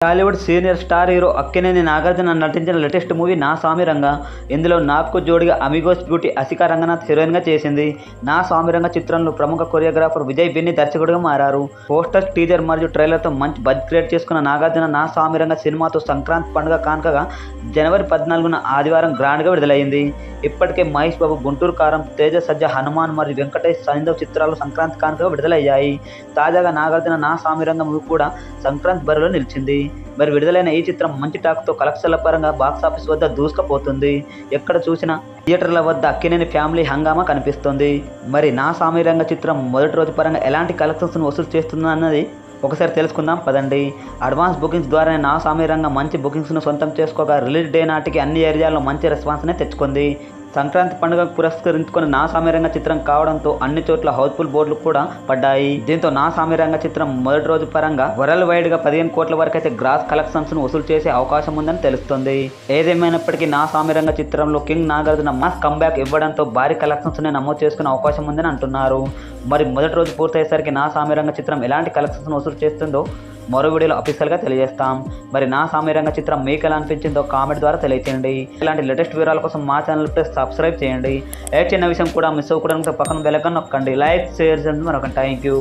Tollywood senior star hero Akkineni Nagarjuna నటించిన latest movie నా సామిరంగ. ఇందులో నాగ్కు జోడిగా అమిగోస్ బ్యూటీ అసికా రంగనాథ్ హీరోయిన్గా చేసింది. నా సామిరంగ చిత్రంలో ప్రముఖ కొరియోగ్రాఫర్ విజయ్ బిన్ని దర్శకుడిగా మారారు. పోస్టర్, టీజర్ మరియు ట్రైలర్తో మంచి బజ్ క్రియేట్ చేసుకున్న నాగార్జున నా సామిరంగ సినిమాతో సంక్రాంతి పండుగ కానుకగా జనవరి 14న ఆదివారం గ్రాండ్గా విడుదలైంది. ఇప్పటికే మహేష్ బాబు గుంటూరు కారం, తేజ సజ్జ హనుమాన్ మరియు వెంకటేష్ సైంధవ్ చిత్రాలు సంక్రాంతి కానుకగా విడుదలయ్యాయి. తాజాగా నాగార్జున నా సామిరంగ మూవీ కూడా సంక్రాంతి బరిలో నిలిచింది. మరి విడుదలైన ఈ చిత్రం మంచి టాక్తో కలెక్షన్ల పరంగా బాక్సాఫీస్ వద్ద దూసుకుపోతుంది. ఎక్కడ చూసినా థియేటర్ల వద్ద అక్కినేని ఫ్యామిలీ హంగామా కనిపిస్తుంది. మరి నా సామిరంగ చిత్రం మొదటి రోజు పరంగా ఎలాంటి కలెక్షన్స్ను వసూలు చేస్తుందో అన్నది ఒకసారి తెలుసుకుందాం పదండి. అడ్వాన్స్ బుకింగ్స్ ద్వారానే నా సామిరంగ మంచి బుకింగ్స్ను సొంతం చేసుకోగా రిలీజ్ డే నాటికి అన్ని ఏరియాల్లో మంచి రెస్పాన్స్నే తెచ్చుకుంది. సంక్రాంతి పండుగకు పురస్కరించుకొని నా సామిరంగ చిత్రం కావడంతో అన్ని చోట్ల హౌస్ఫుల్ బోర్డులు కూడా పడ్డాయి. దీంతో నా సామిరంగ చిత్రం మొదటి రోజు పరంగా వరల్డ్ వైడ్ గా 15 కోట్ల వరకు అయితే గ్రాస్ కలెక్షన్స్ ను వసూలు చేసే అవకాశం ఉందని తెలుస్తుంది. ఏదేమైనప్పటికీ నా సామిరంగ చిత్రంలో కింగ్ నాగార్జున మాస్ కంబ్యాక్ ఇవ్వడంతో భారీ కలెక్షన్స్ ని నమోదు చేసుకునే అవకాశం ఉందని అంటున్నారు. మరి మొదటి రోజు పూర్తయ్యేసరికి నా సామిరంగ చిత్రం ఎలాంటి కలెక్షన్స్ ను వసూలు చేస్తుందో మరో వీడియోలో అఫీషియల్గా తెలియజేస్తాం. మరి నా సామిరంగ చిత్రం మీకు ఎలా అనిపించిందో కామెంట్ ద్వారా తెలియచేయండి. ఇలాంటి లేటెస్ట్ వివరాల కోసం మా ఛానల్ ప్లీజ్ సబ్స్క్రైబ్ చేయండి. ఏ చిన్న విషయం కూడా మిస్ అవ్వకూడదు పక్కన బెల్ ఐకాన్ నొక్కండి. లైక్, షేర్ చేయండి. మరొక థ్యాంక్ యూ.